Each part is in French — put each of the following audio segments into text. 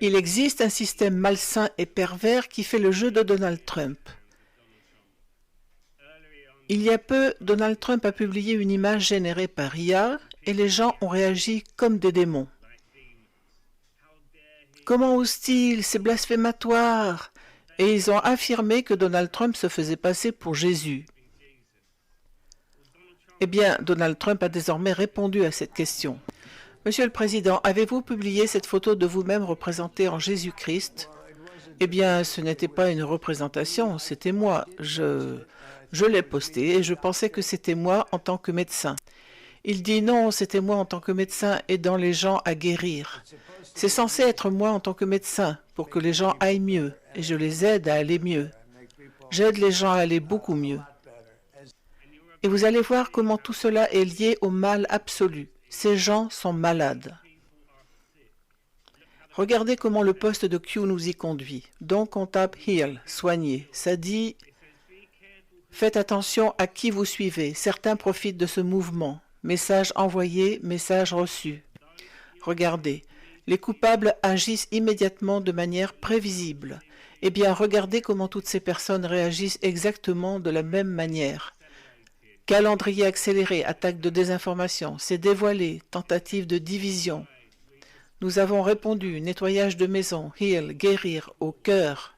Il existe un système malsain et pervers qui fait le jeu de Donald Trump. Il y a peu, Donald Trump a publié une image générée par IA et les gens ont réagi comme des démons. Comment osent-ils? C'est blasphématoire! Et ils ont affirmé que Donald Trump se faisait passer pour Jésus. Eh bien, Donald Trump a désormais répondu à cette question. Monsieur le Président, avez-vous publié cette photo de vous-même représenté en Jésus-Christ? Eh bien, ce n'était pas une représentation, c'était moi. Je l'ai posté et je pensais que c'était moi en tant que médecin. Il dit non, c'était moi en tant que médecin aidant les gens à guérir. C'est censé être moi en tant que médecin pour que les gens aillent mieux et je les aide à aller mieux. J'aide les gens à aller beaucoup mieux. Et vous allez voir comment tout cela est lié au mal absolu. Ces gens sont malades. Regardez comment le poste de Q nous y conduit. Donc on tape Heal, soigner. Ça dit, faites attention à qui vous suivez. Certains profitent de ce mouvement. Message envoyé, message reçu. Regardez, les coupables agissent immédiatement de manière prévisible. Eh bien, regardez comment toutes ces personnes réagissent exactement de la même manière. Calendrier accéléré, attaque de désinformation, c'est dévoilé, tentative de division. Nous avons répondu, nettoyage de maison, heal, guérir, au cœur.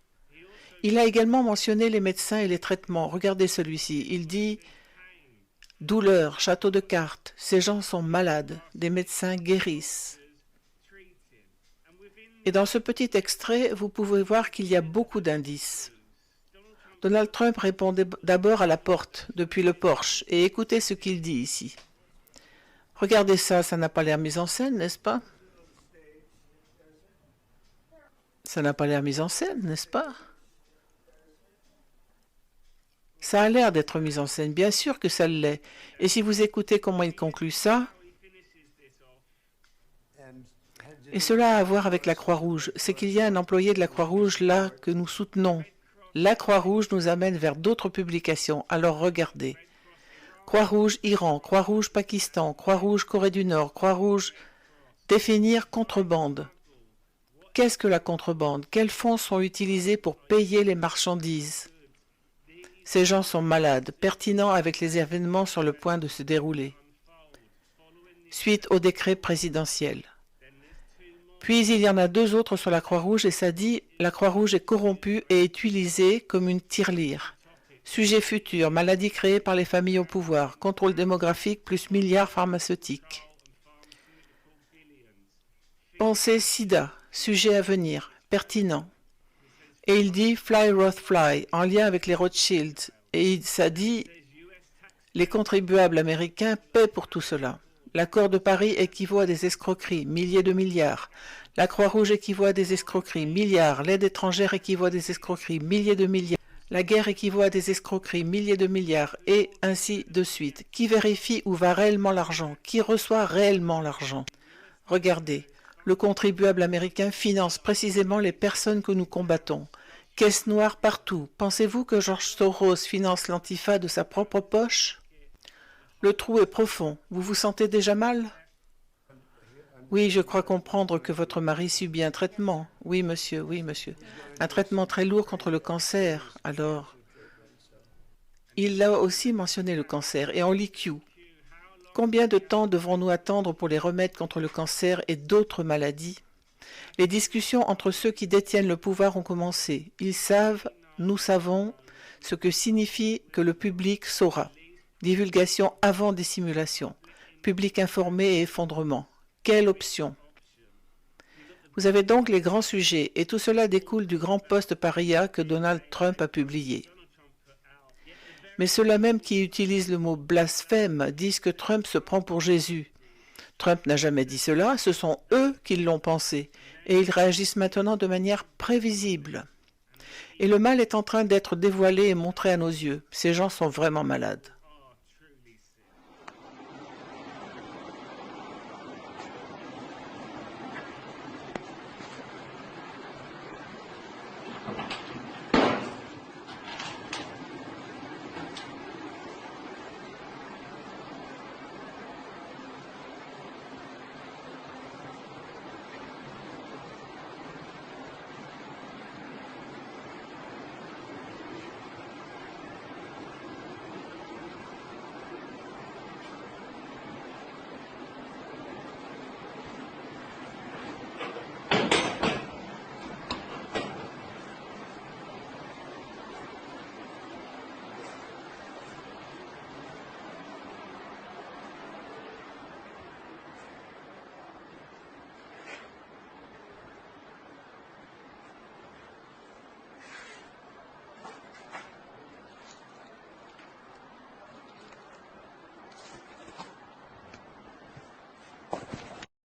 Il a également mentionné les médecins et les traitements. Regardez celui-ci, il dit « Douleur, château de cartes, ces gens sont malades, des médecins guérissent. » Et dans ce petit extrait, vous pouvez voir qu'il y a beaucoup d'indices. Donald Trump répondait d'abord à la porte, depuis le porche, et écoutez ce qu'il dit ici. Regardez ça, ça n'a pas l'air mis en scène, n'est-ce pas? Ça n'a pas l'air mis en scène, n'est-ce pas? Ça a l'air d'être mis en scène, bien sûr que ça l'est. Et si vous écoutez comment il conclut ça, et cela a à voir avec la Croix-Rouge, c'est qu'il y a un employé de la Croix-Rouge là que nous soutenons. La Croix-Rouge nous amène vers d'autres publications, alors regardez. Croix-Rouge Iran, Croix-Rouge Pakistan, Croix-Rouge Corée du Nord, Croix-Rouge définir contrebande. Qu'est-ce que la contrebande? Quels fonds sont utilisés pour payer les marchandises? Ces gens sont malades, pertinents avec les événements sur le point de se dérouler. Suite au décret présidentiel. Puis il y en a deux autres sur la Croix-Rouge et ça dit « La Croix-Rouge est corrompue et est utilisée comme une tirelire. Sujet futur, maladie créée par les familles au pouvoir, contrôle démographique plus milliards pharmaceutiques. Pensée sida, sujet à venir, pertinent. » Et il dit « Fly Roth Fly » en lien avec les Rothschild. Et ça dit « Les contribuables américains paient pour tout cela. » L'accord de Paris équivaut à des escroqueries, milliers de milliards. La Croix-Rouge équivaut à des escroqueries, milliards. L'aide étrangère équivaut à des escroqueries, milliers de milliards. La guerre équivaut à des escroqueries, milliers de milliards, et ainsi de suite. Qui vérifie où va réellement l'argent? Qui reçoit réellement l'argent? Regardez, le contribuable américain finance précisément les personnes que nous combattons. Caisse noire partout. Pensez-vous que George Soros finance l'Antifa de sa propre poche? Le trou est profond. Vous vous sentez déjà mal? Oui, je crois comprendre que votre mari subit un traitement. Oui, monsieur, oui, monsieur. Un traitement très lourd contre le cancer. Alors, il a aussi mentionné le cancer. Et on lit Q. Combien de temps devrons-nous attendre pour les remèdes contre le cancer et d'autres maladies? Les discussions entre ceux qui détiennent le pouvoir ont commencé. Ils savent, nous savons, ce que signifie que le public saura. Divulgation avant dissimulation. Public informé et effondrement. Quelle option? Vous avez donc les grands sujets, et tout cela découle du grand post par IA que Donald Trump a publié. Mais ceux-là même qui utilisent le mot blasphème disent que Trump se prend pour Jésus. Trump n'a jamais dit cela, ce sont eux qui l'ont pensé, et ils réagissent maintenant de manière prévisible. Et le mal est en train d'être dévoilé et montré à nos yeux. Ces gens sont vraiment malades.